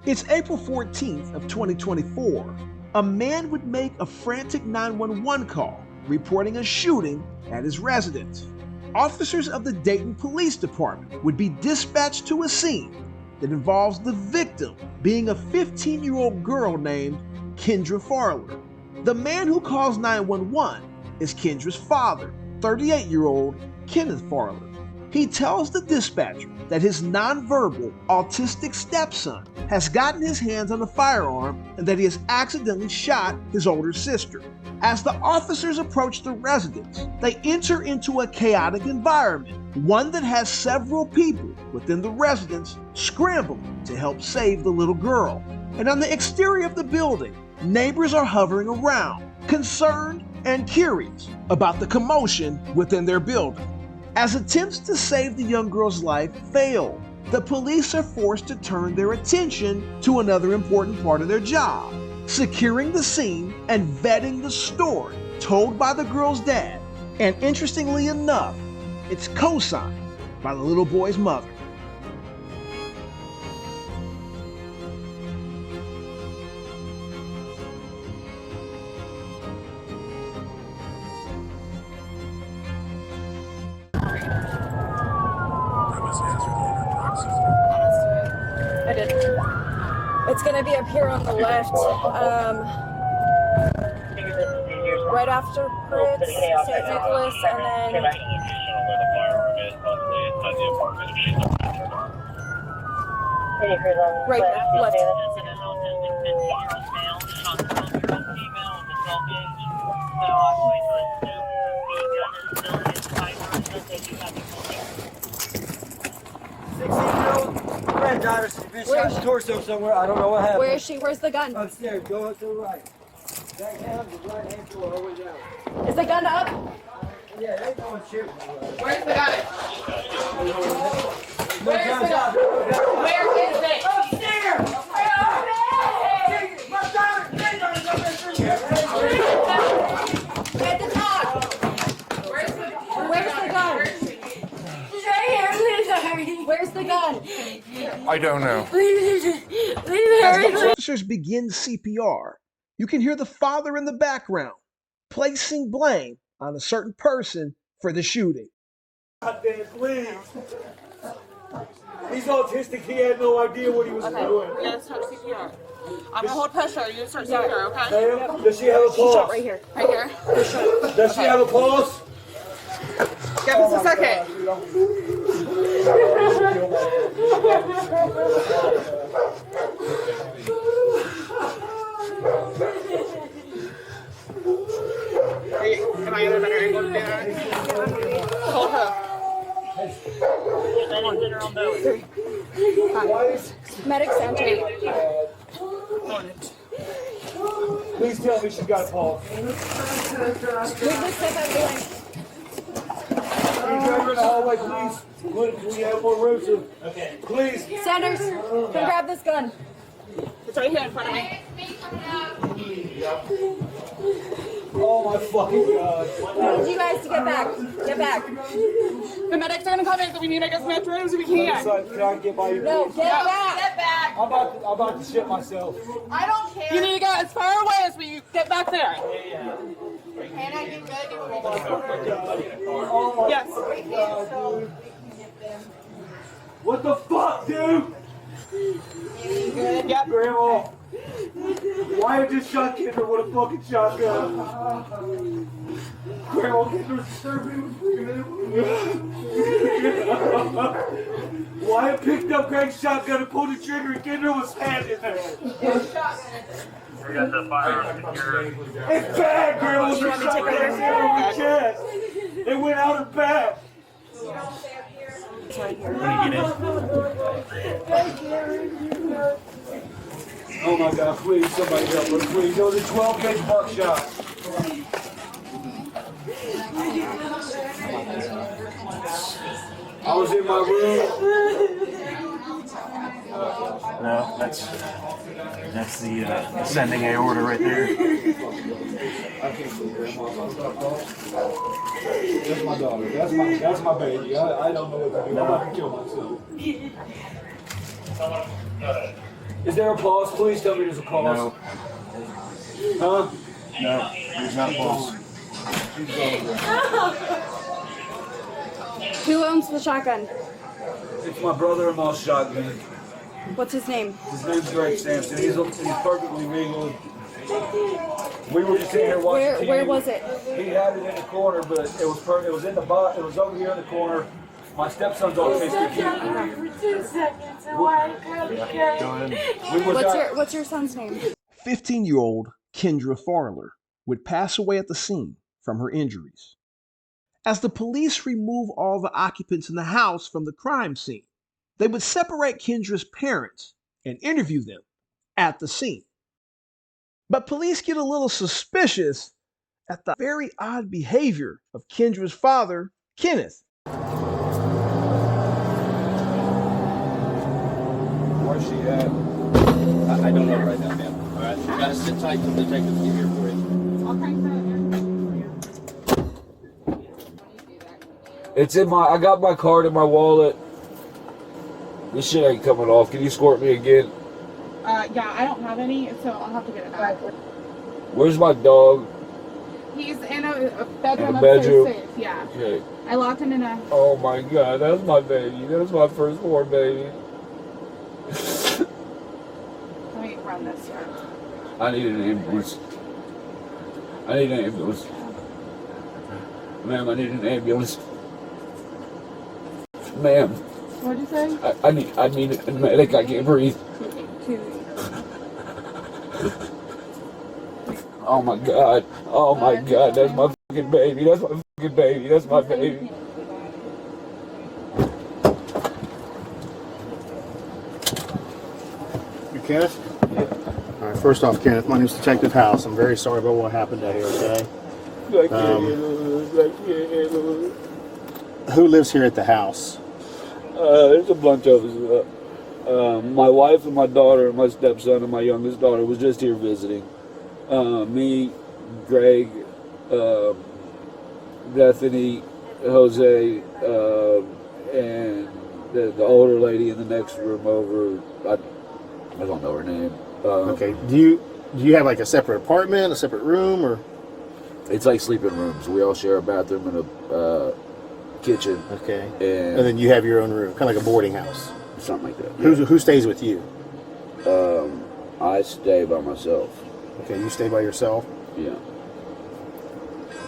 It's April 14th of 2024. A man would make a frantic 911 call reporting a shooting at his residence. Officers of the Dayton Police Department would be dispatched to a scene that involves the victim being a 15-year-old girl named Kendra Farler. The man who calls 911 is Kendra's father, 38-year-old Kenneth Farler. He tells the dispatcher that his nonverbal, autistic stepson has gotten his hands on a firearm and that he has accidentally shot his older sister. As the officers approach the residence, they enter into a chaotic environment, one that has several people within the residence scrambling to help save the little girl. And on the exterior of the building, neighbors are hovering around, concerned and curious about the commotion within their building. As attempts to save the young girl's life fail, the police are forced to turn their attention to another important part of their job: securing the scene and vetting the story told by the girl's dad. And interestingly enough, it's co-signed by the little boy's mother. I did. It's gonna be up here on the left, right after Pritz, St. Nicholas, and then right left. Granddaughter, she's been shot in the torso somewhere. I don't know what happened. Where is she? Where's the gun? Upstairs. Go up to the right. Back down, the right hand door, all the way down. Is the gun up? Yeah, they going shooting. Where's the gun? Where's the gun? Where is it? Upstairs! My daughter's granddaughter's up there. At the top. Where's the gun? She's right here. Where's the gun? I don't know. Please As the officers begin CPR, you can hear the father in the background placing blame on a certain person for the shooting. God damn, please. He's autistic. He had no idea what he was doing. Yeah, start CPR. I'm gonna hold pressure. You start CPR, okay? Ma'am, does she have a pulse? Right here. Right here. Does she have a pulse? Give us a second. Am I in a better angle to do that? Hold her. Medic center. Please tell me she's got a pulse. Move this stuff out of the way. Can you drive her in the hallway, please? We have more room to. Okay. Please. Sanders, come grab this gun. It's right here in front of me. Oh my fucking God. I need you guys to get back. Get back. The medics are gonna come in, so we need to get as much room as we can. Can I get by you? No, please? get back. Get back. I'm about to shit myself. I don't care. You need to go as far away as we get back there. Can I get good? Oh my Yes. fucking God, dude. What the fuck, dude? Yep. Grandma. Why you just shot Kendra with a fucking shotgun? Grandma, Kendra's disturbing. Wyatt picked up Greg's shotgun and pulled the trigger and Kendra was standing there. We got the firearm secured. It's bad, Grandma. She shot Kendra in the chest. It went out her back. Oh my God, please, somebody help us, please. It was a 12-gauge buckshot. I was in my room. No, that's the ascending aorta right there. I can't see Grandma. That's my daughter. That's my baby. I don't know what to do. I'm about to kill myself. Is there a pause? Please tell me there's a pause. No. Huh? No, there's not pulse. Who owns the shotgun? It's my brother-in-law's shotgun. What's his name? His name's Greg Sampson. He's perfectly legal. We were just sitting here watching TV. Where was it? He had it in the corner, but it was in the box. It was over here in the corner. My stepson's on Facebook. For 2 seconds, and why What's your son's name? 15-year-old Kendra Farler would pass away at the scene from her injuries. As the police remove all the occupants in the house from the crime scene, they would separate Kendra's parents and interview them at the scene. But police get a little suspicious at the very odd behavior of Kendra's father, Kenneth. Where's she at? I don't know right now, man. All right, you gotta sit tight till the detectives get here for you. It's in I got my card in my wallet. This shit ain't coming off. Can you escort me again? Yeah, I don't have any, so I'll have to get it back. Where's my dog? He's in a bedroom In a bedroom? upstairs safe, yeah. Okay. I locked him in a... Oh my God, that's my baby. That's my firstborn baby. Let me run this here. I need an ambulance. I need an ambulance. Ma'am, I need an ambulance. Ma'am, What'd you say? I need a medic. I can't breathe. Oh my God. Oh my God. That's my fucking baby. That's my fucking baby. That's my baby. You Kenneth? Yeah. All right, first off, Kenneth, my name's Detective House. I'm very sorry about what happened out here, okay? Who lives here at the house? There's a bunch of us. My wife and my daughter and my stepson and my youngest daughter was just here visiting. Me, Greg, Bethany, Jose, and the older lady in the next room over. I don't know her name. Okay. Do you have like a separate apartment, a separate room, or? It's like sleeping rooms. We all share a bathroom and a kitchen. Okay. And then you have your own room, kind of like a boarding house. Something like that. Yeah. Who stays with you? I stay by myself. Okay, you stay by yourself? Yeah.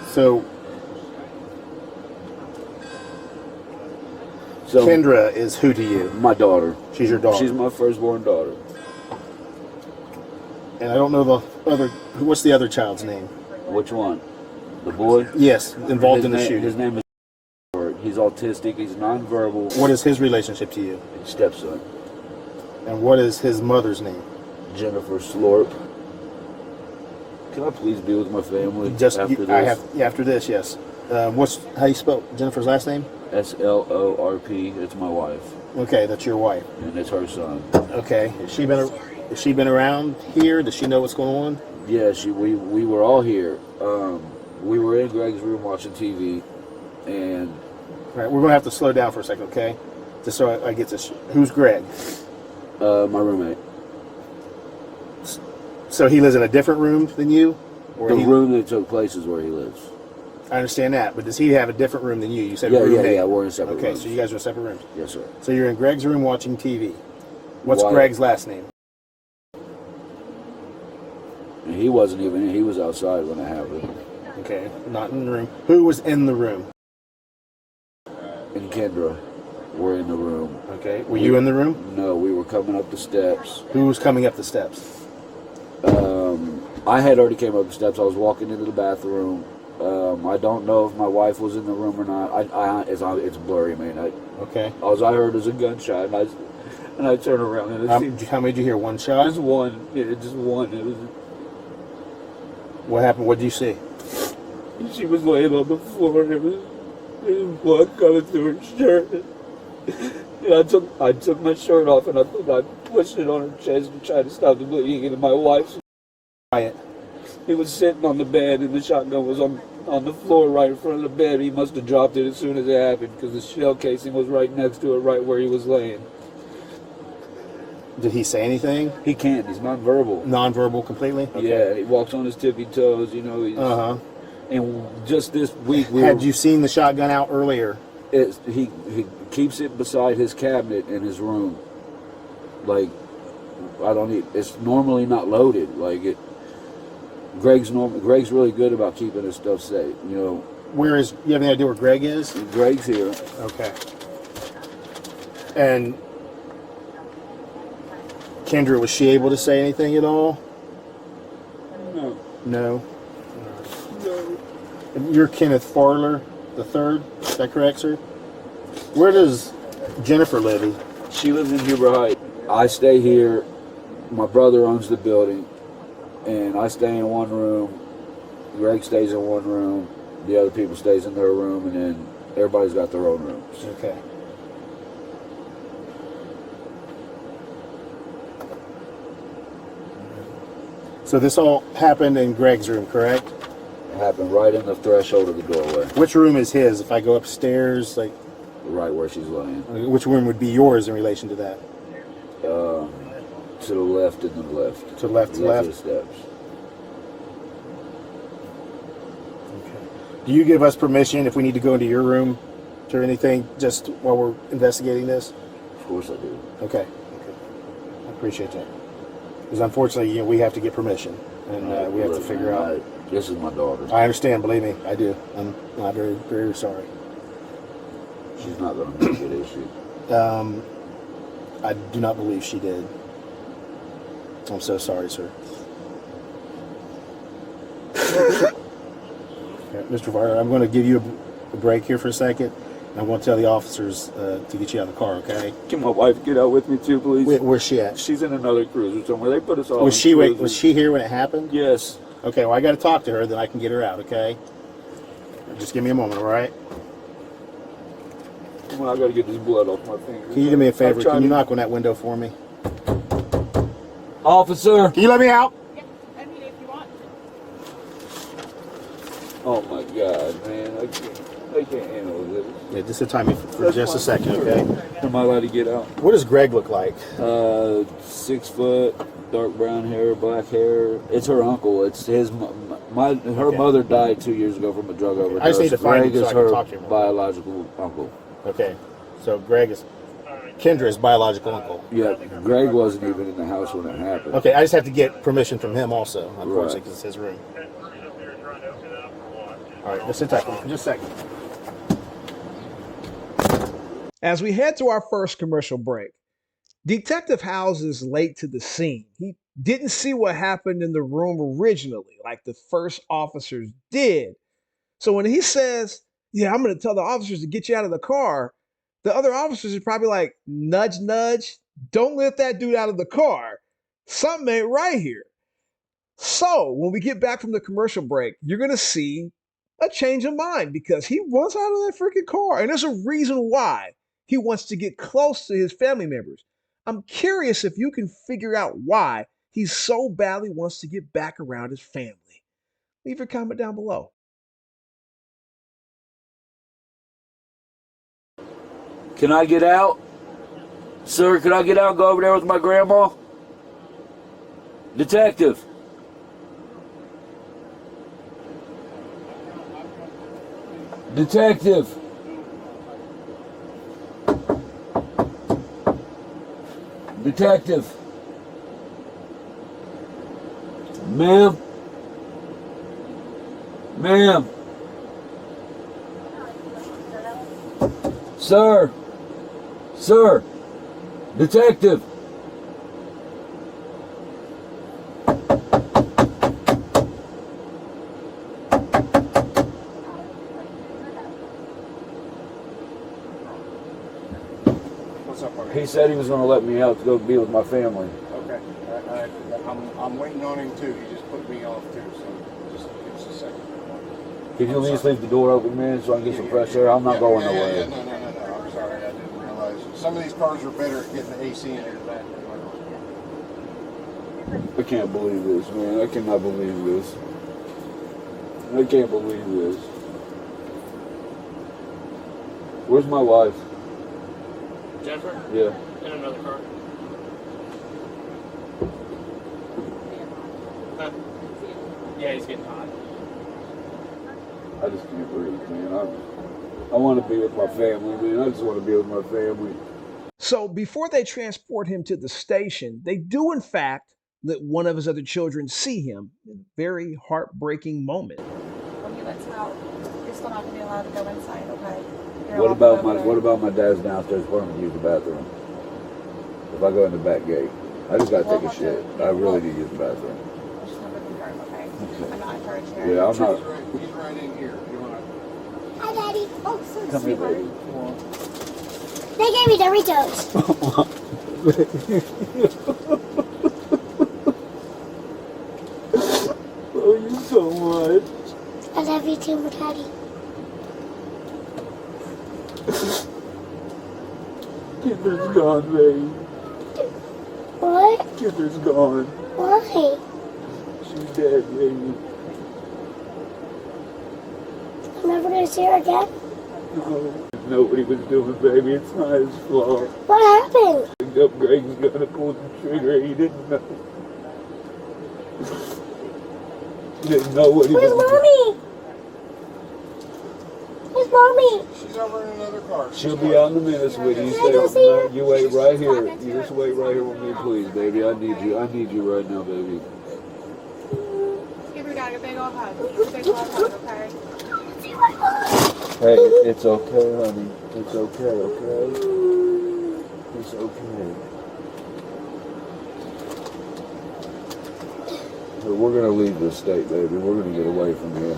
So Kendra is who to you? My daughter. She's your daughter? She's my firstborn daughter. And I don't know the other, what's the other child's name? Which one? The boy? Yes, involved in the shooting. His name is. He's autistic. He's nonverbal. What is his relationship to you? Stepson. And what is his mother's name? Jennifer Slorp. Can I please be with my family Just after this? After this, yes. How you spell Jennifer's last name? Slorp. It's my wife. Okay, that's your wife. And it's her son. Okay. Has she been around here? Does she know what's going on? Yeah, we were all here. We were in Greg's room watching TV, and all right, we're gonna have to slow down for a second, okay? Just so I get this. Who's Greg? My roommate. So he lives in a different room than you? Or the room that took place is where he lives. I understand that, but does he have a different room than you? You said yeah, roommate. Yeah, we're in separate rooms. Okay, so you guys are in separate rooms. Yes, sir. So you're in Greg's room watching TV. What's Greg's last name? He wasn't even in. He was outside when it happened. Okay, not in the room. Who was in the room? And Kendra were in the room. Okay. Were you in the room? No, we were coming up the steps. Who was coming up the steps? I had already came up the steps. I was walking into the bathroom. I don't know if my wife was in the room or not. It's blurry, man. Okay. All I heard was a gunshot, and I turned around and how many did you hear? One shot? Just one. Yeah, just one. It was. What happened? What did you see? She was laying on the floor. There was blood coming through her shirt. And I took my shirt off and I pushed it on her chest and tried to stop the bleeding. And my wife, he was sitting on the bed and the shotgun was on the floor right in front of the bed. He must have dropped it as soon as it happened because the shell casing was right next to it, right where he was laying. Did he say anything? He can't. He's nonverbal. Nonverbal completely? Okay. Yeah, he walks on his tippy toes, you know. Uh-huh. And just this week... Had you seen the shotgun out earlier? He keeps it beside his cabinet in his room. Like, it's normally not loaded. Like, Greg's really good about keeping his stuff safe, you know. You have any idea where Greg is? Greg's here. Okay. And Kendra, was she able to say anything at all? No. No? You're Kenneth Farler the third, is that correct, sir? Where does Jennifer live? She lives in Huber Heights. I stay here. My brother owns the building, and I stay in one room. Greg stays in one room. The other people stays in their room, and then everybody's got their own rooms. Okay. So this all happened in Greg's room, correct? It happened right in the threshold of the doorway. Which room is his? If I go upstairs, like right where she's laying. Which room would be yours in relation to that? To the left and the left. To the left, of the steps. Okay. Do you give us permission if we need to go into your room or anything just while we're investigating this? Of course I do. Okay. I appreciate that. Because unfortunately, we have to get permission, and we have to figure out. This is my daughter. I understand. Believe me, I do. I'm very, very sorry. She's not going to make it, is she? I do not believe she did. I'm so sorry, sir. Okay, Mr. Farler, I'm going to give you a break here for a second. And I'm going to tell the officers to get you out of the car, okay? Can my wife get out with me too, please? Where's she at? She's in another cruiser somewhere. They put us all. Was she here when it happened? Yes. Okay, well, I got to talk to her, then I can get her out, okay? Just give me a moment, all right? Well, I got to get this blood off my fingers. Can you do me a favor? Can you knock on that window for me? Officer! Can you let me out? Yeah, I mean, if you want. Oh my God, man. I can't handle this. Yeah, just time me for just a second, okay? Am I allowed to get out? What does Greg look like? 6 foot, dark brown hair, black hair. It's her uncle. It's his. Her mother died 2 years ago from a drug overdose. I just need to find Greg him so is I can her talk to him. biological uncle. Okay, so Greg is Kendra's biological uncle. Yeah, Greg wasn't even in the house when it happened. Okay, I just have to get permission from him also, unfortunately, because it's his room. All right, just sit tight for just a second. As we head to our first commercial break, Detective Howes is late to the scene. He didn't see what happened in the room originally, like the first officers did. So when he says, "Yeah, I'm going to tell the officers to get you out of the car," the other officers are probably like, "Nudge, nudge, don't let that dude out of the car. Something ain't right here." So when we get back from the commercial break, you're going to see a change of mind because he wants out of that freaking car. And there's a reason why he wants to get close to his family members. I'm curious if you can figure out why he so badly wants to get back around his family. Leave your comment down below. Can I get out? Sir, can I get out and go over there with my grandma? Detective. Detective. Detective. Ma'am. Ma'am. Sir. Sir. Detective. What's up, Mark? He said he was going to let me out to go be with my family. Okay. I'm waiting on him too. He just put me off too, so just give us a second. Could you at least leave the door open, man, so I can get some fresh air? I'm not going nowhere. No. I'm sorry. I didn't realize. Some of these cars are better at getting the AC in here than I can't believe this, man. I cannot believe this. I can't believe this. Where's my wife? Jennifer? Yeah. In another car. Yeah, he's getting hot. I just can't breathe, man. I want to be with my family, man. I just want to be with my family. So before they transport him to the station, they do in fact let one of his other children see him in a very heartbreaking moment. When he lets out, you're still not going to be allowed to go inside, okay? What about my dad's downstairs apartment to use the bathroom? If I go in the back gate, I just got to take a shit. I really need to use the bathroom. I just want to confirm, okay? I'm not encouraging her. Yeah, I'm not. He's right in here. You want Hi, Daddy. Oh, so Come here, sweet. baby. Come on. They gave me Doritos. Love you so much. I love you too, Daddy. Kendra's gone, baby. What? Kendra's gone. Why? She's dead, baby. I'm never going to see her again? No, know what he was doing, baby. It's not his fault. What happened? He picked up Greg's gun and pulled the trigger. He didn't know. He didn't know what he Where's was Mommy? Where's Mommy? She's over in another car. She'll be on the minute, sweetie. You stay. No, you wait right here. You just wait right here with me, please, baby. I need you. I need you right now, baby. Give your dad a big old hug. A big old hug, okay? Hey, it's okay, honey. It's okay, okay? It's okay. But we're gonna leave this state, baby. We're gonna get away from here.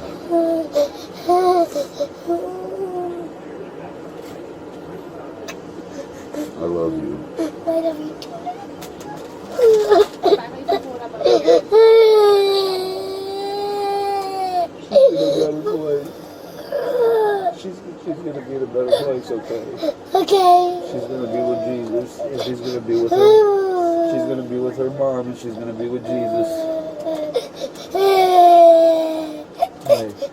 I love you. I love you too. She's gonna be in a better place, okay? Okay. She's gonna be with Jesus, and she's gonna be with her mom, and she's gonna be with Jesus. Hey, it's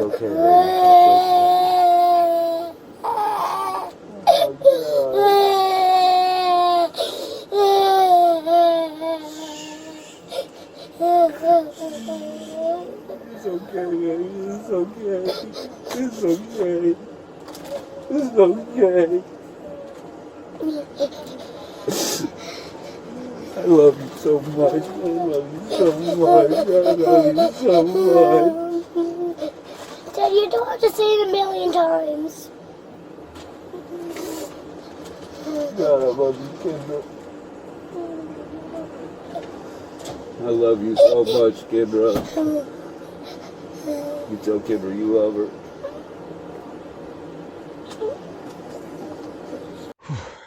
okay, baby. It's okay, baby. It's okay. It's okay. It's okay. I love you so much. I love you so much. I love you so much. Dad, you don't have to say it a million times. God, I love you, Kendra. I love you so much, Kendra. You tell Kendra you love her.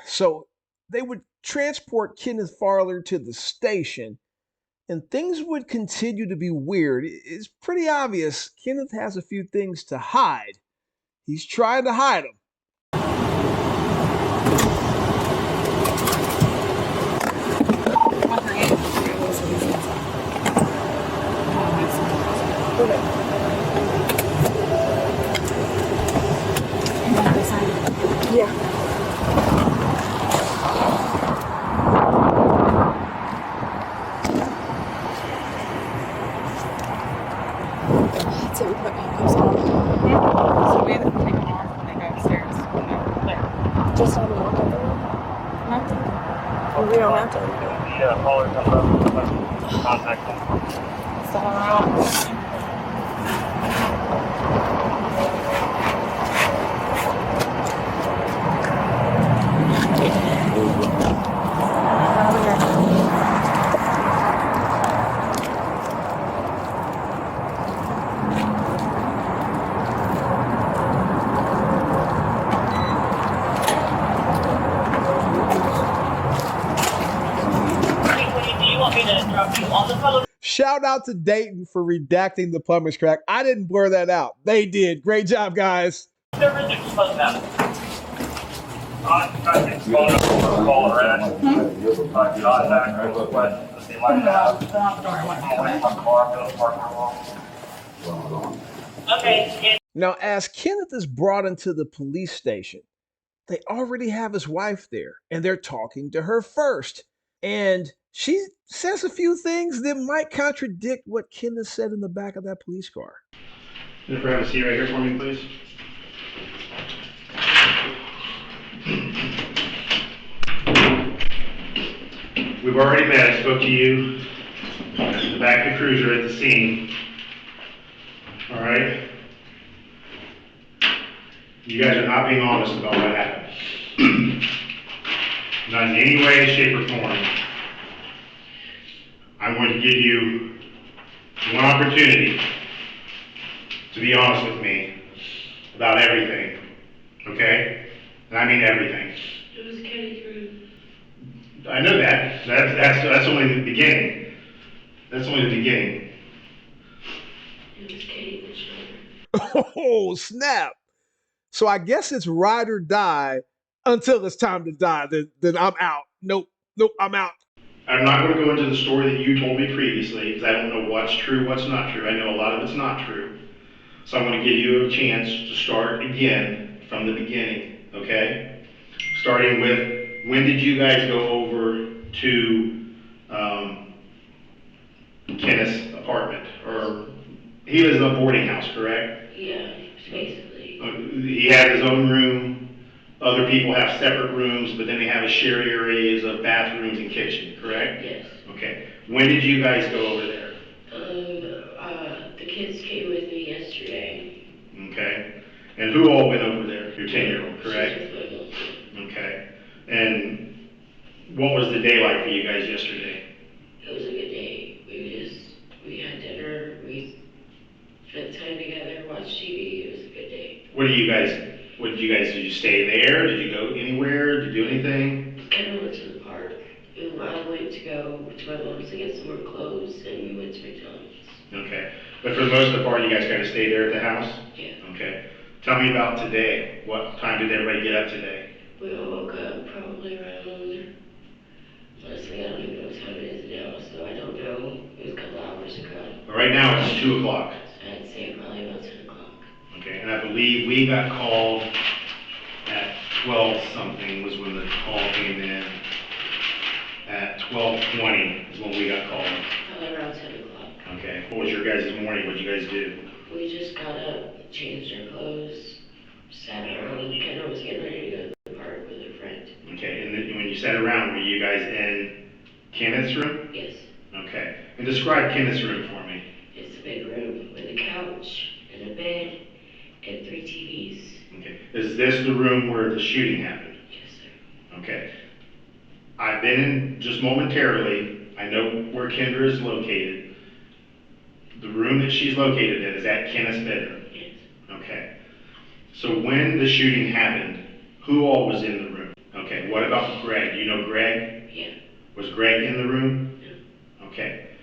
So they would transport Kenneth Farler to the station, and things would continue to be weird. It's pretty obvious Kenneth has a few things to hide. He's trying to hide them. Yeah. So we put handcuffs on. So we have to take them off when they go upstairs. Just on the walk over there. We don't have to. Yeah, Farler comes up, contact him. It's all around. Shout out to Dayton for redacting the plumber's crack. I didn't blur that out. They did. Great job, guys. Now, as Kenneth is brought into the police station, they already have his wife there, and they're talking to her first. And She says a few things that might contradict what Kendra said in the back of that police car. Jennifer, have a seat right here for me, please. We've already met. I spoke to you in the back of the cruiser at the scene. All right? You guys are not being honest about what happened. Not in any way, shape, or form. I'm going to give you one opportunity to be honest with me about everything. Okay? And I mean everything. It was Kenny's room. I know that. That's only the beginning. That's only the beginning. It was Kenny the shoulder. Oh, snap. So I guess it's ride or die until it's time to die. Then I'm out. Nope, I'm out. I'm not going to go into the story that you told me previously because I don't know what's true, what's not true. I know a lot of it's not true. So I'm going to give you a chance to start again from the beginning, okay? Starting with, when did you guys go over to Kenneth's apartment? Or he was in a boarding house, correct? Yeah, basically. He had his own room. Other people have separate rooms, but then they have a shared areas of bathrooms and kitchen, correct? Yes. Okay. When did you guys go over there? The kids came with me yesterday. Okay. And who all went over there? Your 10-year-old, correct? Okay. And what was the day like for you guys yesterday? It was a good day. We had dinner, we spent time together, watched TV. It was a good day. Did you stay there? Did you go anywhere? Did you do anything? Kendra went to the park. And I went to go to my mom's to get some more clothes, and we went to McDonald's. Okay. But for the most of the part, you guys kind of stayed there at the house? Yeah. Okay. Tell me about today. What time did everybody get up today? We all woke up probably around, honestly, I don't even know what time it is now, so I don't know. It was a couple hours ago. But right now it's 2 o'clock. So I'd say probably about 10 o'clock. Okay, and I believe we got called at 12 something was when the call came in. At 12:20 is when we got called. Probably around 10 o'clock. Okay, what was your guys' morning? What did you guys do? We just got up, changed our clothes, sat around, and Kendra was getting ready to go to the park with her friend. Okay, and then when you sat around, were you guys in Kenneth's room? Yes. Okay, and describe Kenneth's room for me. It's a big room with a couch and a bed and 3 TVs. Okay, is this the room where the shooting happened? Yes, sir. Okay. I've been in just momentarily. I know where Kendra is located. The room that she's located in is at Kenneth's bedroom. Yes. Okay. So when the shooting happened, who all was in the room? Okay. What about Greg? Do you know Greg? Yeah. Was Greg in the room? No. Okay.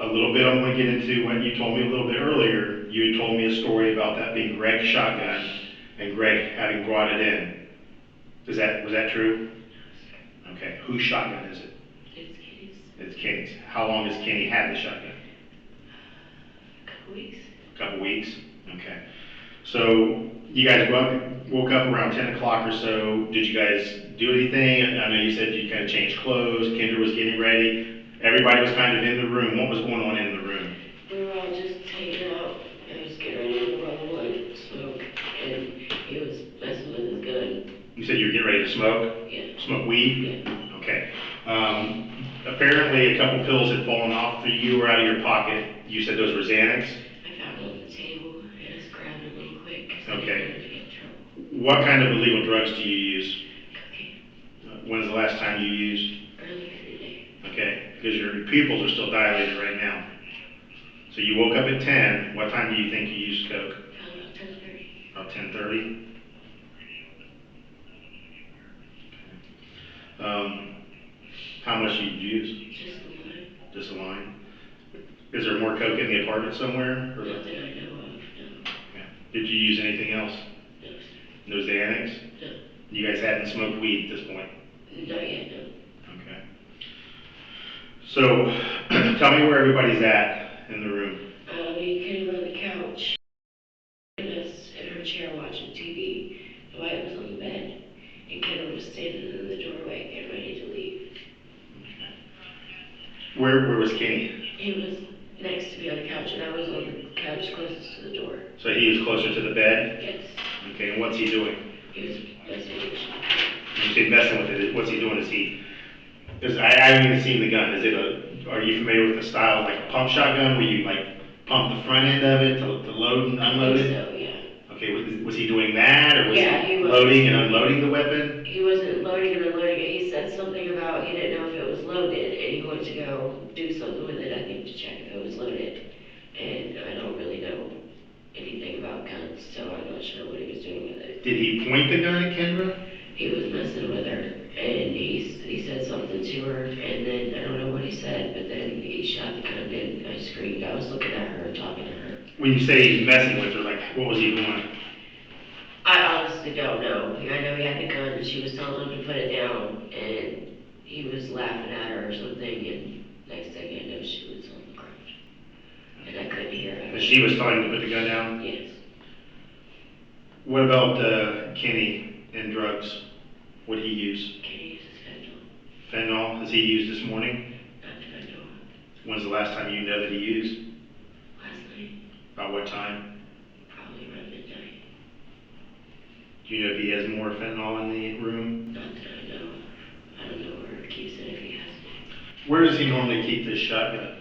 A little bit, I'm going to get into what you told me a little bit earlier. You told me a story about that being Greg's shotgun and Greg having brought it in. Was that true? Okay, whose shotgun is it? It's Kenny's. It's Kenny's. How long has Kenny had the shotgun? A couple weeks. A couple weeks? Okay. So you guys woke up around 10 o'clock or so. Did you guys do anything? I know you said you kind of changed clothes. Kendra was getting ready. Everybody was kind of in the room. What was going on in the room? We were all just hanging out. I was getting ready to roll one, smoke, and he was messing with his gun. You said you were getting ready to smoke? Yeah. Smoke weed? Yeah. Okay. Apparently a couple pills had fallen off for you or out of your pocket. You said those were Xanax? I found them on the table and I just grabbed them real quick. Okay. I didn't get in trouble. What kind of illegal drugs do you use? Cocaine. When's the last time you used? Earlier today. Okay, because your pupils are still dilated right now. So you woke up at 10. What time do you think you used coke? About 10:30. About 10:30? How much did you use? Just a line. Just a line? Is there more coke in the apartment somewhere? Or Not that I know of, no. Okay. Did you use anything else? No, sir. No Xanax? No. You guys hadn't smoked weed at this point? Not yet, no. Okay. So, tell me where everybody's at in the room. We came on the couch, and us in her chair watching TV. Wyatt was on the bed, and Kendra was standing in the doorway getting ready to leave. Okay. Where was Kenny? He was next to me on the couch, and I was on the couch closest to the door. So he was closer to the bed? Yes. Okay, and what's he doing? He was messing with it. When you say messing with it, what's he doing? I haven't even seen the gun. Are you familiar with the style, like a pump shotgun, where you like pump the front end of it to load and unload it? So, yeah. Okay, was he doing that, or was he he loading and unloading the weapon? He wasn't loading and unloading it. He said something about he didn't know if it was loaded, and he went to go do something with it, I think, to check if it was loaded. And I don't really know anything about guns, so I'm not sure what he was doing with it. Did he point the gun at Kendra? He was messing with her, and he said something to her, and then I don't know what he said, but then he shot the gun, and I screamed. I was looking at her, talking to her. When you say he's messing with her, like, what was he doing? I honestly don't know. I know he had the gun, and she was telling him to put it down, and he was laughing at her or something, and next thing I know, she was on the ground. And I couldn't hear her. But she was telling him to put the gun down? Yes. What about Kenny and drugs? What did he use? Kenny uses fentanyl. Fentanyl? Has he used this morning? Not that I know of. When's the last time you know that he used? Last night. About what time? Probably around midnight. Do you know if he has more fentanyl in the room? Not that I know. I don't know where he keeps it if he has it. Where does he normally keep this shotgun?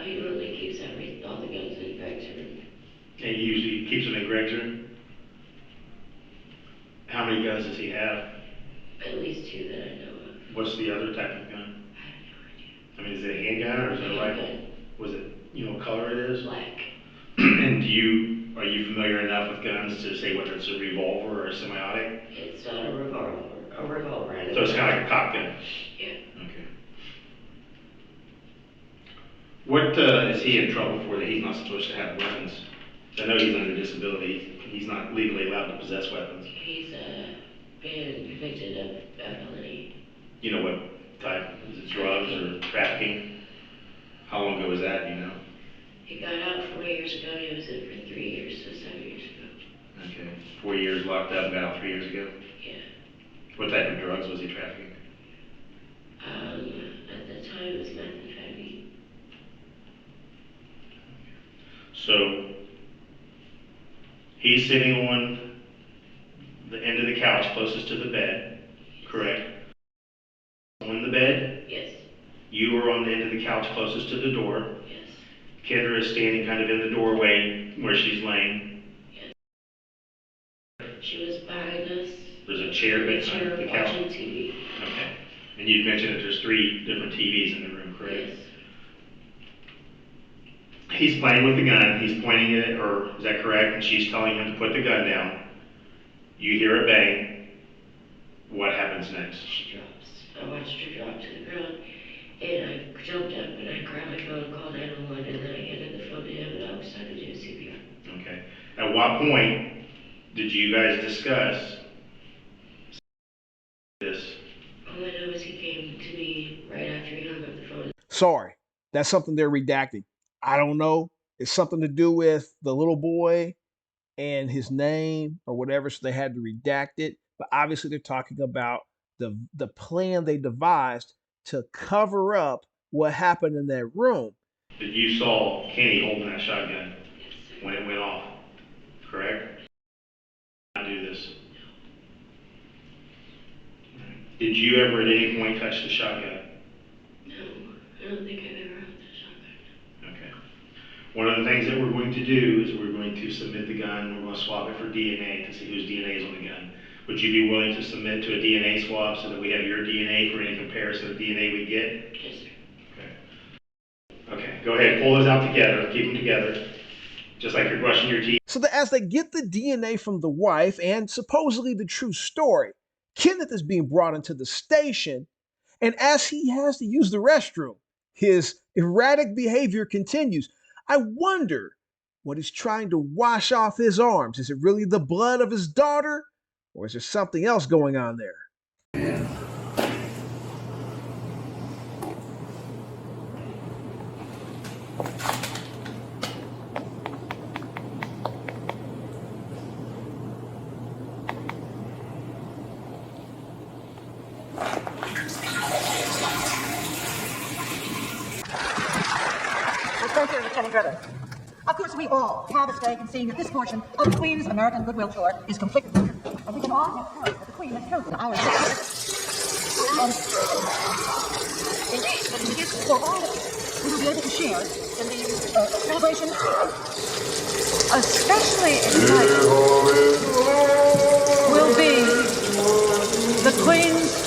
He normally keeps all the guns in Greg's room. And he usually keeps them in Greg's room? How many guns does he have? At least 2 that I know of. What's the other type of gun? I have no idea. I mean, is it a handgun or is it a rifle? Was it, what color it is? Black. And are you familiar enough with guns to say whether it's a revolver or a semi-auto? It's not a revolver. A revolver. So it's kind of like a cop gun? Yeah. Okay. What is he in trouble for that he's not supposed to have weapons? I know he's under disability. He's not legally allowed to possess weapons. He's been convicted of a felony. You know what type? Is it drugs or trafficking? How long ago was that, do you know? He got out 4 years ago. He was in for 3 years, so 7 years ago. Okay. 4 years locked up and got out 3 years ago? Yeah. What type of drugs was he trafficking? At the time it was methamphetamine. So, he's sitting on the end of the couch closest to the bed, correct? On the bed? Yes. You are on the end of the couch closest to the door. Yes. Kendra is standing kind of in the doorway where she's laying. Yes. She was behind us. There's a chair behind the couch. Watching TV. Okay. And you mentioned that there's 3 different TVs in the room, correct? Yes. He's playing with the gun. He's pointing it, or is that correct? And she's telling him to put the gun down. You hear a bang. What happens next? She drops. I watched her drop to the ground, and I jumped up and I grabbed my phone, called 911, and then I handed the phone to him, and I started doing CPR. Okay. At what point did you guys discuss this? All I know is he came to me right after he hung up the phone. Sorry, that's something they're redacting. I don't know. It's something to do with the little boy and his name or whatever, so they had to redact it. But obviously they're talking about the plan they devised to cover up what happened in that room. That you saw Kenny holding that shotgun when it went off, correct? Not do this. Did you ever at any point touch the shotgun? No, I don't think I've ever held the shotgun. Okay. One of the things that we're going to do is we're going to submit the gun. We're going to swab it for DNA to see whose DNA is on the gun. Would you be willing to submit to a DNA swab so that we have your DNA for any comparison of DNA we get? Yes, sir. Okay. Okay, go ahead. Pull those out together. Keep them together. Just like you're brushing your teeth. So that as they get the DNA from the wife and supposedly the true story, Kenneth is being brought into the station, and as he has to use the restroom, his erratic behavior continues. I wonder what he's trying to wash off his arms. Is it really the blood of his daughter, or is there something else going on there? is very serious, Lieutenant Driven. Of course, we all have a stake in seeing that this portion of the Queen's American Goodwill Tour is completed. And we can all have proof that the Queen has chosen our indeed, that it is for all of us, we will be able to share in the celebration, especially exciting will be the Queen's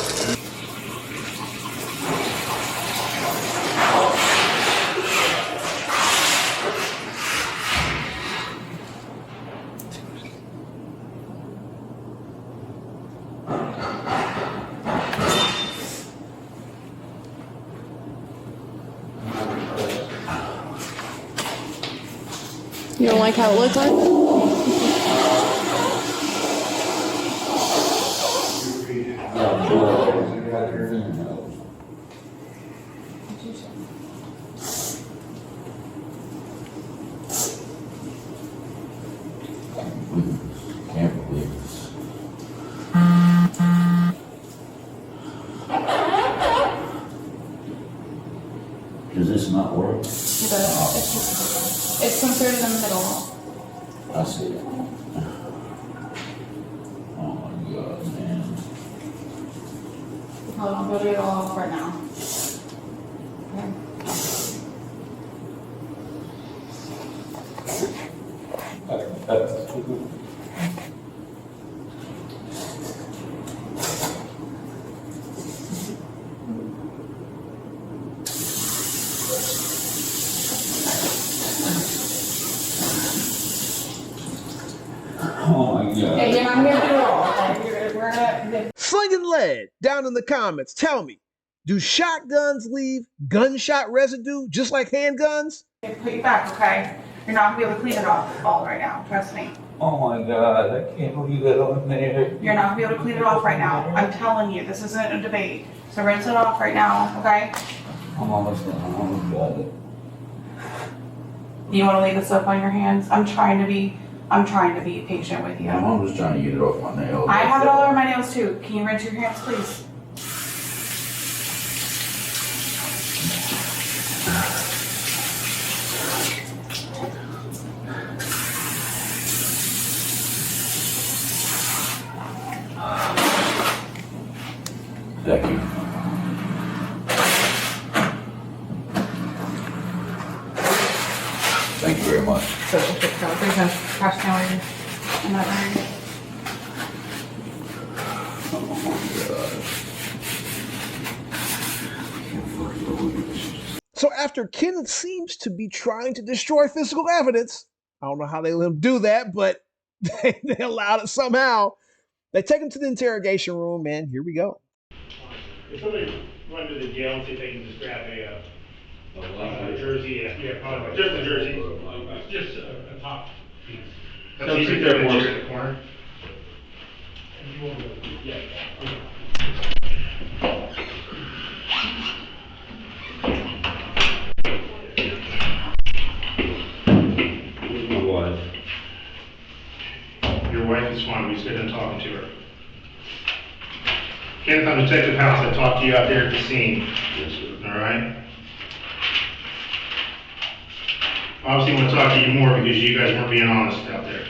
You don't like how it looks like? Can't believe this. Does this not work? It does. It's considered in the middle. I see it. Oh my God, man. I'll put it all off right now. Oh my God. Hey, you're not gonna do it all. Okay? We're gonna. Slinging lead down in the comments. Tell me, do shotguns leave gunshot residue just like handguns? Put you back, okay? You're not gonna be able to clean it off all right now. Trust me. Oh my God, I can't believe that on there. You're not gonna be able to clean it off right now. I'm telling you, this isn't a debate. So rinse it off right now, okay? I'm almost done. I almost got it. You want to leave this up on your hands? I'm trying to be patient with you. I'm just trying to get it off my nails. I have it all over my nails too. Can you rinse your hands, please? Thank you. Thank you very much. So there's a trash can in that area. So after Ken seems to be trying to destroy physical evidence, I don't know how they let him do that, but they allowed it somehow. They take him to the interrogation room, and here we go. If somebody run to the jail and see if they can just grab a jersey, yeah, probably just a jersey, just a top piece. That's easy there in the corner. And you won't go, yeah. Who's my wife? Your wife is fine. We just got done talking to her. Kenneth, I'm Detective House. I talked to you out there at the scene. Yes, sir. All right. Obviously, I want to talk to you more because you guys weren't being honest out there.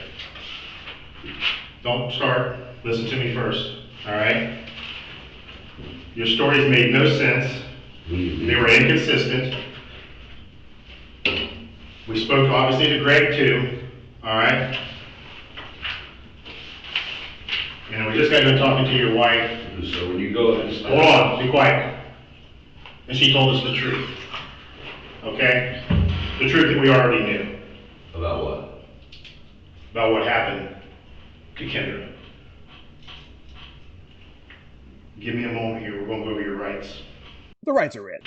Don't start. Listen to me first. All right. Your stories made no sense. They were inconsistent. We spoke obviously to Greg too. All right. And we just got done talking to your wife. So when you go and Hold on, be quiet. And she told us the truth. Okay? The truth that we already knew. About what? About what happened to Kendra. Give me a moment here. We're going to go over your rights. The rights are read.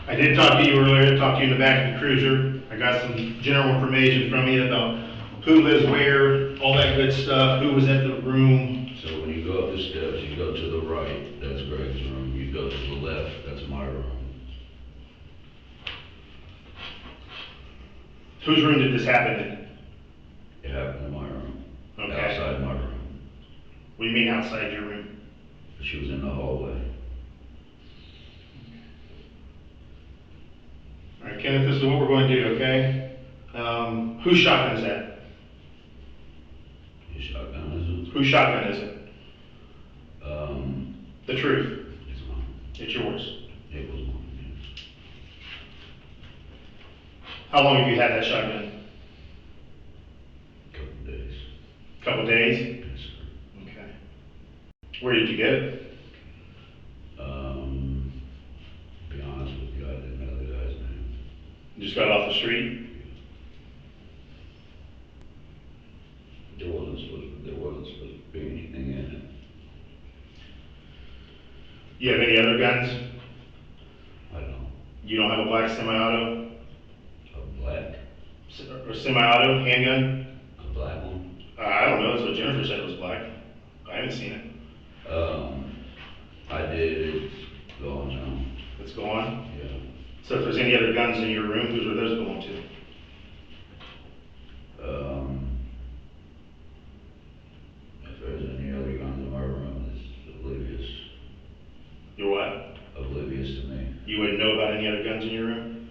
I did talk to you earlier. I talked to you in the back of the cruiser. I got some general information from you about who lives where, all that good stuff, who was at the room. So when you go up the steps, you go to the right, that's Greg's room. You go to the left, that's my room. Whose room did this happen in? It happened in my room. Okay. Outside my room. What do you mean outside your room? She was in the hallway. All right, Kenneth, this is what we're going to do, okay? Whose shotgun is that? His shotgun is it? Whose shotgun is it? The truth. It's mine. It's yours. It was mine, yes. How long have you had that shotgun? Couple days. Couple days? Yes, sir. Okay. Where did you get it? Be honest with you, I didn't know the guy's name. You just got it off the street? There wasn't supposed to be anything in it. You have any other guns? I don't. You don't have a black semi-auto? A black? Or semi-auto handgun? A black one? I don't know, that's what Jennifer said it was black. I haven't seen it. I did. It's gone now. It's gone? Yeah. So if there's any other guns in your room, whose are those belong to? If there's any other guns in my room, it's oblivious. You're what? Oblivious to me. You wouldn't know about any other guns in your room?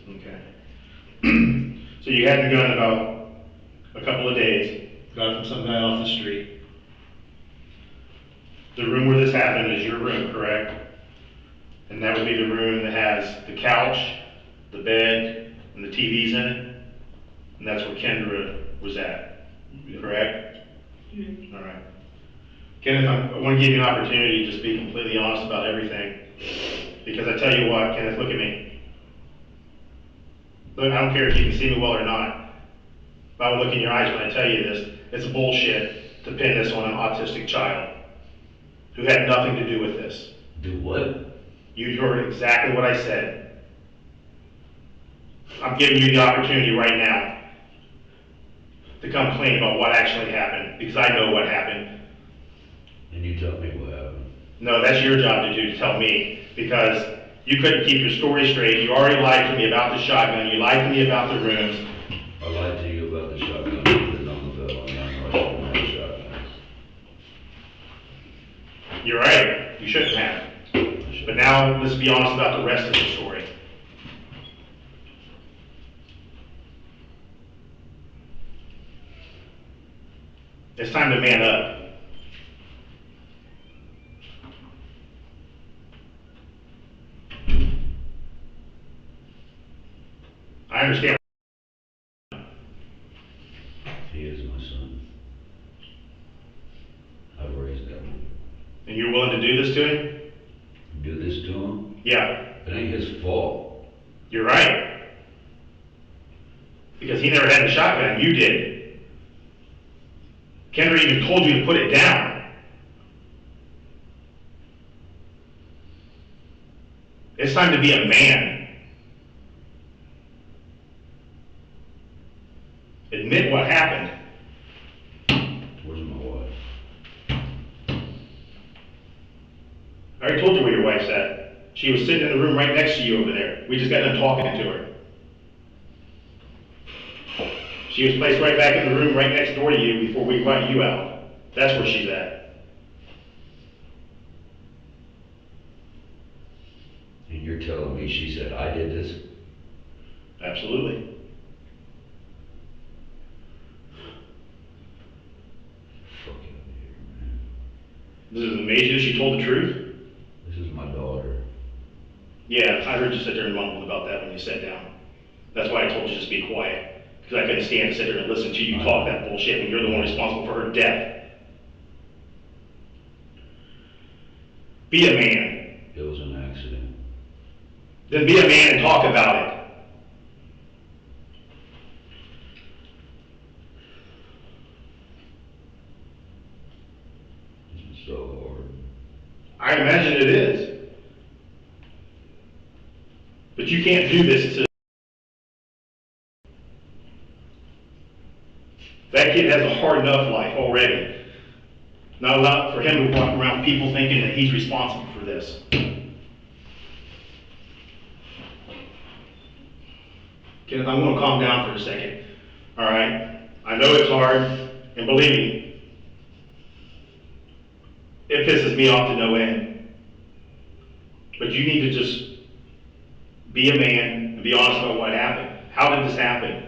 Okay. So you had the gun about a couple of days, got it from some guy off the street. The room where this happened is your room, correct? And that would be the room that has the couch, the bed, and the TVs in it? And that's where Kendra was at, correct? Mm-hmm. All right. Kenneth, I want to give you an opportunity to just be completely honest about everything. Because I tell you what, Kenneth, look at me. Look, I don't care if you can see me well or not. If I would look in your eyes when I tell you this, it's bullshit to pin this on an autistic child who had nothing to do with this. Do what? You heard exactly what I said. I'm giving you the opportunity right now to come clean about what actually happened, because I know what happened. And you tell me what happened. No, that's your job to do, to tell me, because you couldn't keep your story straight. You already lied to me about the shotgun. You lied to me about the rooms. I lied to you about the shotgun. Put it on the bell, and I know I shouldn't have a shotgun. You're right. You shouldn't have. But now let's be honest about the rest of the story. It's time to man up. I understand. He is my son. I've raised him. And you're willing to do this to him? Do this to him? Yeah. It ain't his fault. You're right. Because he never had the shotgun. You did. Kendra even told you to put it down. It's time to be a man. Admit what happened. Where's my wife? I already told you where your wife's at. She was sitting in the room right next to you over there. We just got done talking to her. She was placed right back in the room right next door to you before we brought you out. That's where she's at. And you're telling me she said I did this? Absolutely. Fuck out of here, man. Does it amaze you she told the truth? This is my daughter. Yeah, I heard you sit there and mumble about that when you sat down. That's why I told you just be quiet. Because I couldn't stand to sit there and listen to you talk that bullshit when you're the one responsible for her death. Be a man. It was an accident. Then be a man and talk about it. It's so hard. I imagine it is. But you can't do this to... That kid has a hard enough life already. Not allowed for him to walk around people thinking that he's responsible for this. Kenneth, I'm going to calm down for a second. All right? I know it's hard, and believe me, it pisses me off to no end. But you need to just be a man and be honest about what happened. How did this happen?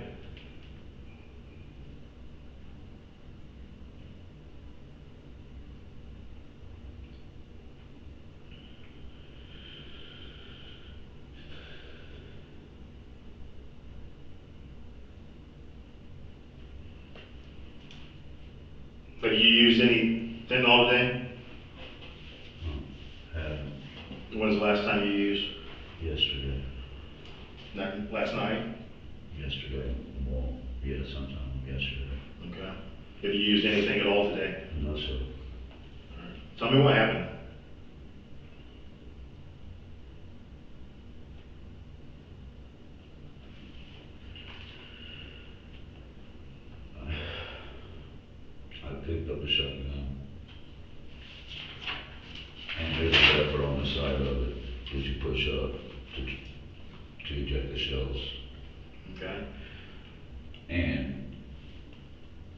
Have you used any fentanyl today? Haven't. When's the last time you used? Yesterday. Last night? Yesterday. Well, yeah, sometime yesterday. Okay. Have you used anything at all today? No, sir. All right. Tell me what happened. I picked up a shotgun, and there's a lever on the side of it that you push up to eject the shells. Okay. And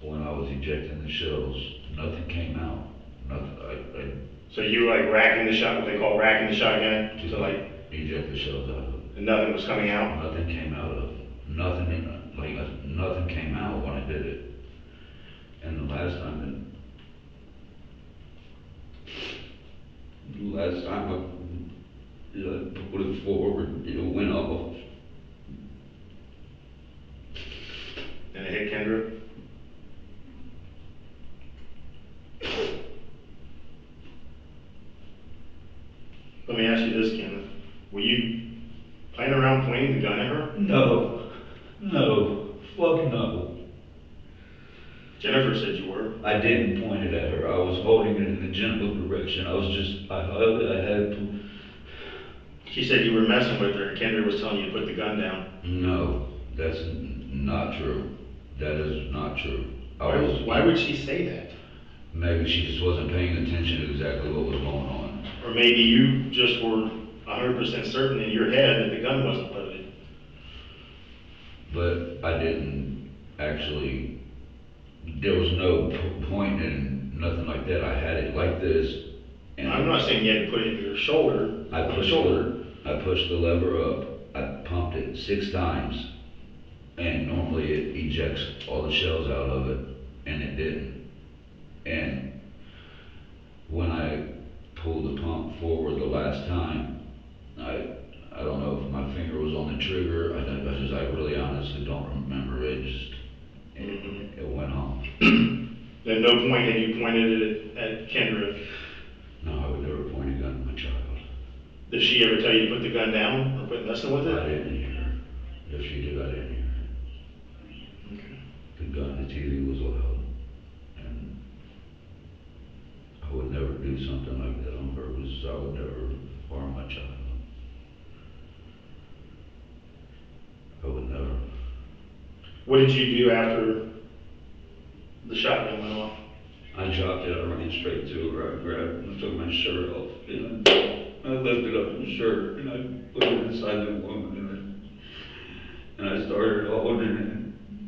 when I was ejecting the shells, nothing came out. Nothing. So you were like racking the shot, what they call racking the shotgun, to like eject the shells out of it. And nothing was coming out? Nothing came out of it. Nothing came out when I did it. And the last time I put it forward, it went off. And it hit Kendra? Let me ask you this, Kenneth. Were you playing around pointing the gun at her? No. Fuck no. Jennifer said you were. I didn't point it at her. I was holding it in the general direction. I held it, I had to. She said you were messing with her and Kendra was telling you to put the gun down. No, that's not true. That is not true. Why would she say that? Maybe she just wasn't paying attention to exactly what was going on. Or maybe you just were 100% certain in your head that the gun wasn't loaded. But I didn't actually, there was no point in nothing like that. I had it like this. And I'm not saying you had to put it in your shoulder. I pushed the lever up. I pumped it 6 times. And normally it ejects all the shells out of it. And it didn't. And when I pulled the pump forward the last time, I don't know if my finger was on the trigger. I really honestly don't remember. It went off. At no point had you pointed it at Kendra? No, I would never point a gun at my child. Did she ever tell you to put the gun down or quit messing with it? I didn't hear her. If she did, I didn't hear her. Okay. The gun, the TV was loud. And I would never do something like that on purpose. I would never harm my child. I would never. What did you do after the shotgun went off? I dropped it, I ran straight to her, I grabbed it and took my shirt off, and I lifted up the shirt, and I put it inside the woman, and I started holding it,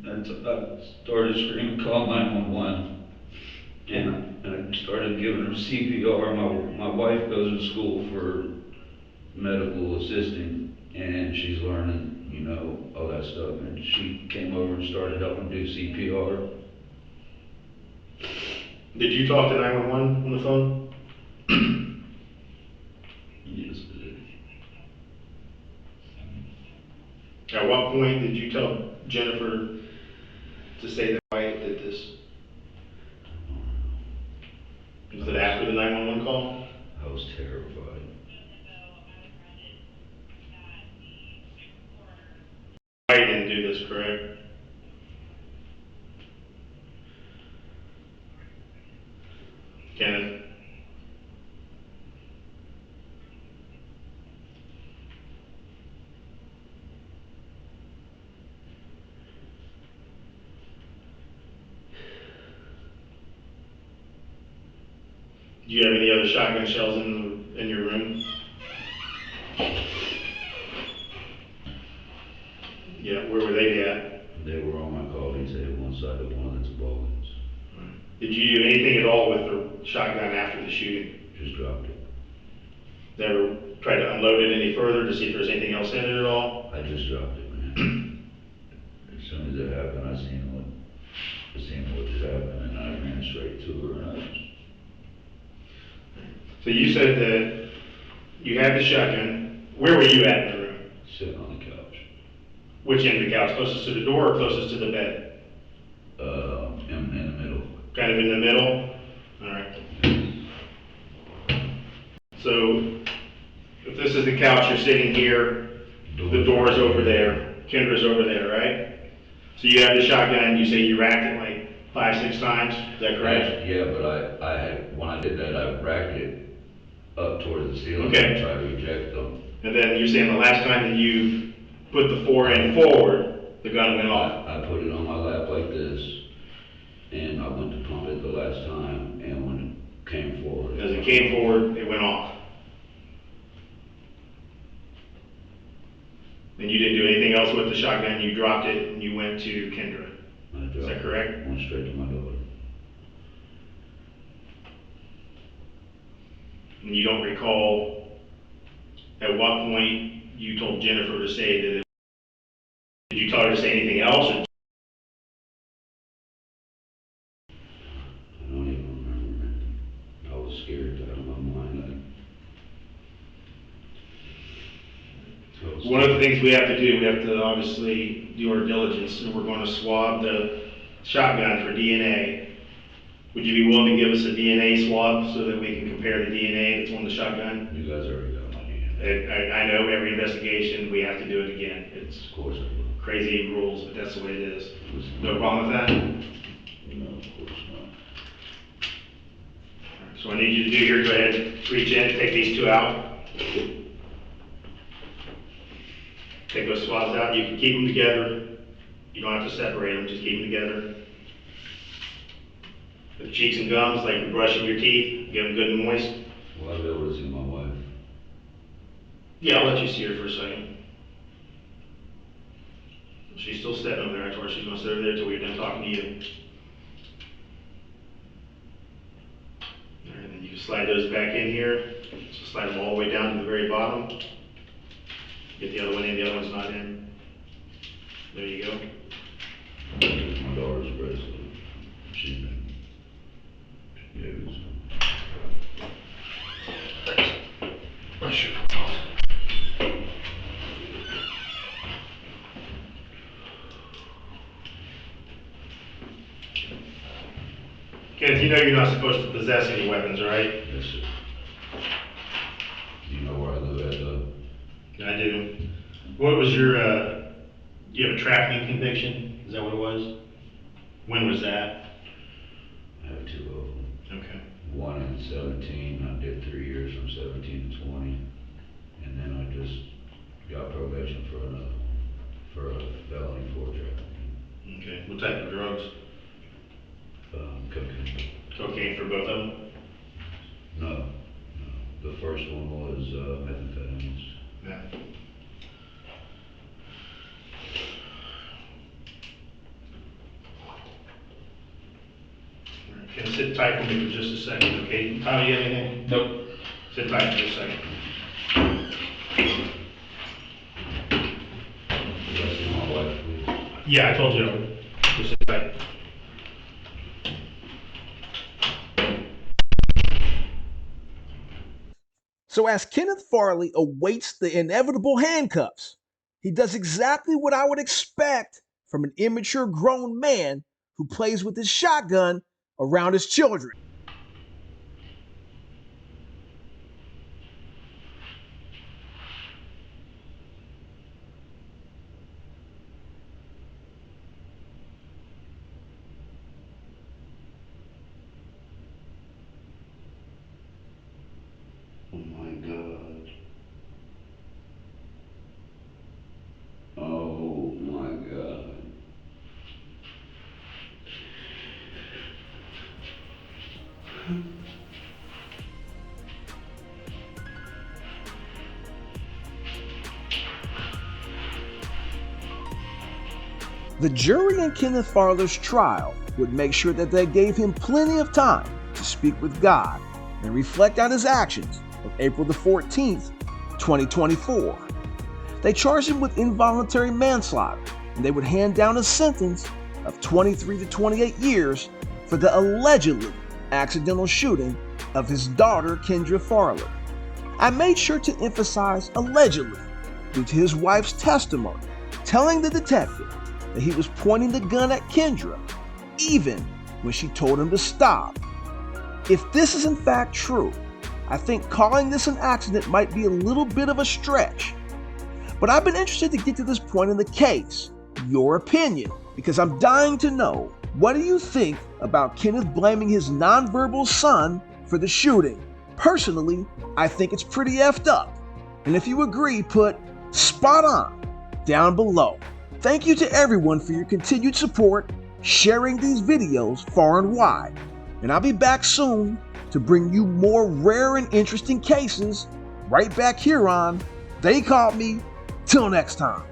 and I started screaming, call 911, and I started giving her CPR. My wife goes to school for medical assisting, and she's learning, all that stuff, and she came over and started helping do CPR. Did you talk to 911 on the phone? Yes, I did. At what point did you tell Jennifer to say that Wyatt did this? Was it after the 911 call? I was terrified. Wyatt didn't do this, correct? Kenneth? Do you have any other shotgun shells in your room? Yeah, where were they at? They were on my coffee table inside of one of the toboggans. Did you do anything at all with the shotgun after the shooting? Just dropped it. Never tried to unload it any further to see if there was anything else in it at all? I just dropped it, man. As soon as it happened, I seen what just happened, and I ran straight to her, and I just... So you said that you had the shotgun. Where were you at in the room? Sitting on the couch. Which end of the couch? Closest to the door or closest to the bed? In the middle. Kind of in the middle? All right. So if this is the couch, you're sitting here, the door's over there, Kendra's over there, right? So you have the shotgun, you say you racked it like 5-6 times, is that correct? Yeah, but I had, when I did that, I racked it up towards the ceiling Okay. and tried to eject them. And then you're saying the last time that you put the forend forward, the gun went off? I put it on my lap like this, and I went to pump it the last time, and when it came forward... As it came forward, it went off. And you didn't do anything else with the shotgun, you dropped it and you went to Kendra. Is that correct? Went straight to my daughter. And you don't recall at what point you told Jennifer to say that did you tell her to say anything else? Or? I don't even remember, man. I was scared out of my mind. One of the things we have to do, we have to obviously do our diligence, and we're going to swab the shotgun for DNA. Would you be willing to give us a DNA swab so that we can compare the DNA that's on the shotgun? You guys already got my DNA. I know every investigation we have to do it again. It's of course I will. Crazy rules, but that's the way it is. No problem with that? No, of course not. So I need you to do here, go ahead, reach in, take these two out. Take those swabs out. You can keep them together. You don't have to separate them, just keep them together. The cheeks and gums, like you're brushing your teeth, get them good and moist. Will I be able to see my wife? Yeah, I'll let you see her for a second. She's still sitting over there. I told her she's going to sit over there until we're done talking to you. All right, then you can slide those back in here. So slide them all the way down to the very bottom. Get the other one in, the other one's not in. There you go. My daughter's bracelet. She's been... She gave it to me. Thanks. Sure. Kenneth, you know you're not supposed to possess any weapons, right? Yes, sir. Do you know where I live at, though? I do. What was your, you have a trafficking conviction? Is that what it was? When was that? I have 2 of them. Okay. One in 17, I did 3 years from 17 to 20. And then I just got probation for another one, for a felony for trafficking. Okay. What type of drugs? Cocaine. Cocaine for both of them? No. The first one was methamphetamines. Yeah. Okay, sit tight for me for just a second, okay? Tommy, you have anything? Nope. Sit tight for just a second. You guys see my wife, please? Yeah, I told you. Just sit tight. So as Kenneth Farley awaits the inevitable handcuffs, he does exactly what I would expect from an immature grown man who plays with his shotgun around his children. Oh my God. Oh my God. The jury in Kenneth Farler's trial would make sure that they gave him plenty of time to speak with God and reflect on his actions of April the 14th, 2024. They charged him with involuntary manslaughter, and they would hand down a sentence of 23 to 28 years for the allegedly accidental shooting of his daughter, Kendra Farler. I made sure to emphasize allegedly due to his wife's testimony, telling the detective that he was pointing the gun at Kendra, even when she told him to stop. If this is in fact true, I think calling this an accident might be a little bit of a stretch. But I've been interested to get to this point in the case, your opinion, because I'm dying to know, what do you think about Kenneth blaming his nonverbal son for the shooting? Personally, I think it's pretty effed up. And if you agree, put spot on down below. Thank you to everyone for your continued support, sharing these videos far and wide. And I'll be back soon to bring you more rare and interesting cases right back here on They Caught Me. Till next time.